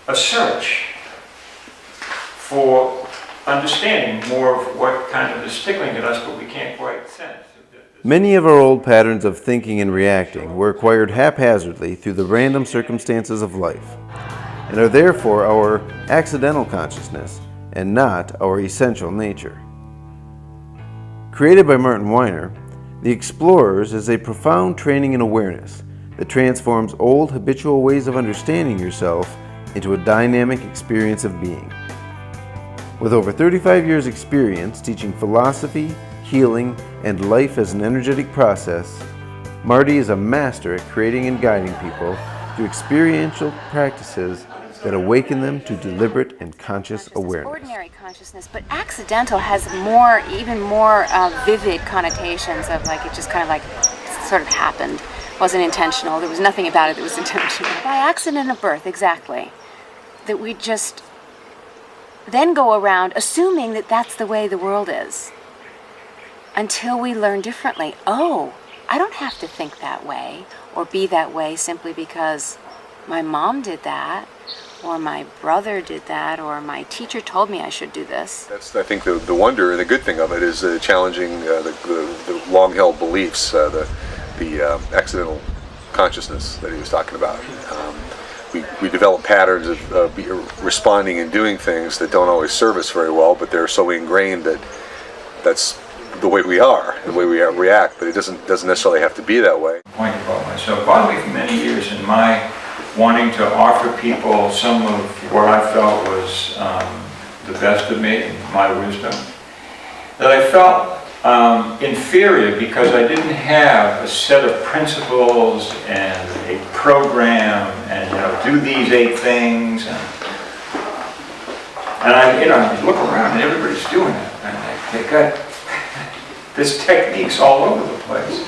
a search for understanding more of what kind of is tickling at us, but we can't quite sense. Many of our old patterns of thinking and reacting were acquired haphazardly through the random circumstances of life, and are therefore our accidental consciousness and not our essential nature. Created by Martin Weiner, The Explorers is a profound training in awareness that transforms old habitual ways of understanding yourself into a dynamic experience of being. With over 35 years' experience teaching philosophy, healing, and life as an energetic process, Marty is a master at creating and guiding people through experiential practices that awaken them to deliberate and conscious awareness. Ordinary consciousness, but accidental has even more vivid connotations of like it just kind of like sort of happened. Wasn't intentional. There was nothing about it that was intentional. By accident of birth, exactly. That we just then go around assuming that that's the way the world is. Until we learn differently. Oh, I don't have to think that way or be that way simply because my mom did that, or my brother did that, or my teacher told me I should do this. That's, I think, the wonder and the good thing of it is challenging the long-held beliefs, the accidental consciousness that he was talking about. We develop patterns of responding and doing things that don't always serve us very well, but they're so ingrained that that's the way we are, the way we react, but it doesn't necessarily have to be that way. Point about myself bothered me for many years in my wanting to offer people some of what I felt was the best of me, my wisdom, that I felt inferior because I didn't have a set of principles and a program and do these 8 things and I look around and everybody's doing it and they got there's techniques all over the place.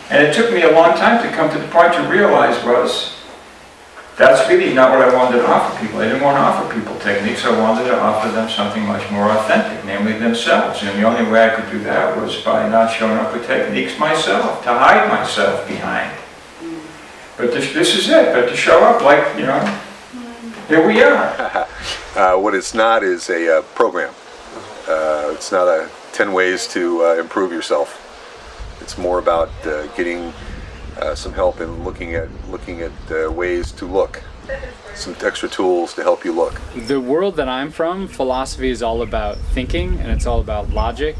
And it took me a long time to come to the point to realize that's really not what I wanted to offer people. I didn't want to offer people techniques. I wanted to offer them something much more authentic, namely themselves. And the only way I could do that was by not showing up with techniques myself, to hide myself behind. But this is it, but to show up like, here we are. What it's not is a program. It's not a 10 ways to improve yourself. It's more about getting some help in looking at ways to look, some extra tools to help you look. The world that I'm from, philosophy is all about thinking, and it's all about logic,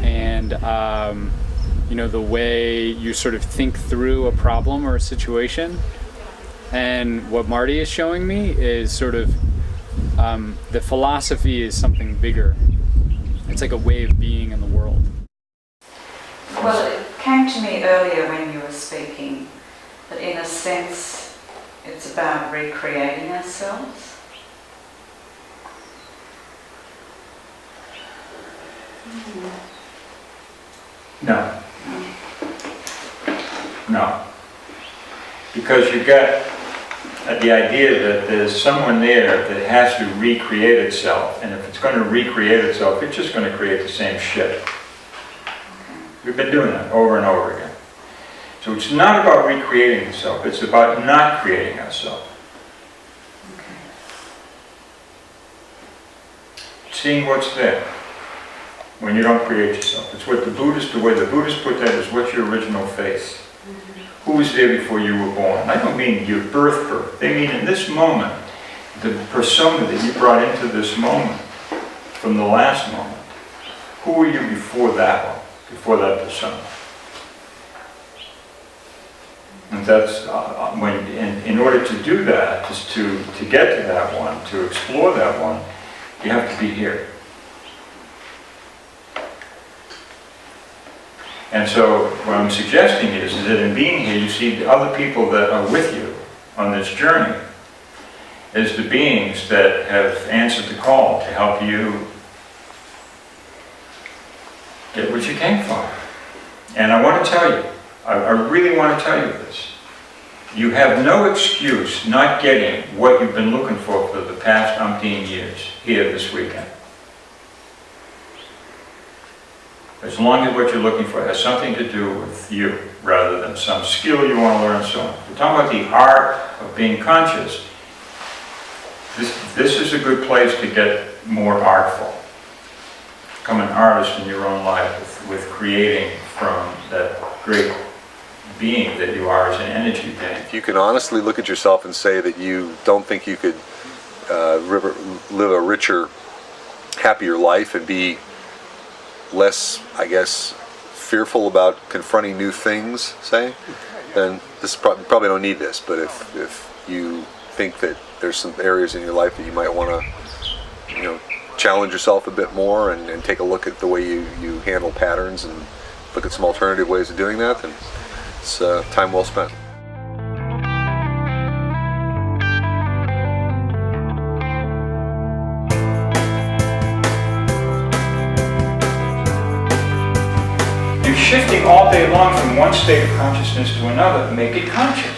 and the way you sort of think through a problem or a situation. And what Marty is showing me is sort of the philosophy is something bigger. It's like a way of being in the world. Well, it came to me earlier when you were speaking that in a sense it's about recreating ourselves. No. Because you got the idea that there's someone there that has to recreate itself, and if it's going to recreate itself, it's just going to create the same shit. We've been doing that over and over again. So it's not about recreating itself, it's about not creating ourselves. Seeing what's there when you don't create yourself. It's what the way the Buddhists put that is, what's your original face? Who was there before you were born? I don't mean your birth. They mean in this moment, the persona that you brought into this moment, from the last moment. Who were you before that one, before that persona? And that's in order to do that, just to get to that one, to explore that one, you have to be here. And so what I'm suggesting is that in being here, you see the other people that are with you on this journey as the beings that have answered the call to help you get what you came for. And I want to tell you, I really want to tell you this. You have no excuse not getting what you've been looking for the past umpteen years here this weekend. As long as what you're looking for has something to do with you, rather than some skill you want to learn and so on. We're talking about the art of being conscious. This is a good place to get more artful. Become an artist in your own life with creating from that great being that you are as an energy thing. If you can honestly look at yourself and say that you don't think you could live a richer, happier life and be less, I guess, fearful about confronting new things, say, then this probably don't need this. But if you think that there's some areas in your life that you might want to, challenge yourself a bit more and take a look at the way you handle patterns and look at some alternative ways of doing that, then it's time well spent. You're shifting all day long from one state of consciousness to another. Make it conscious.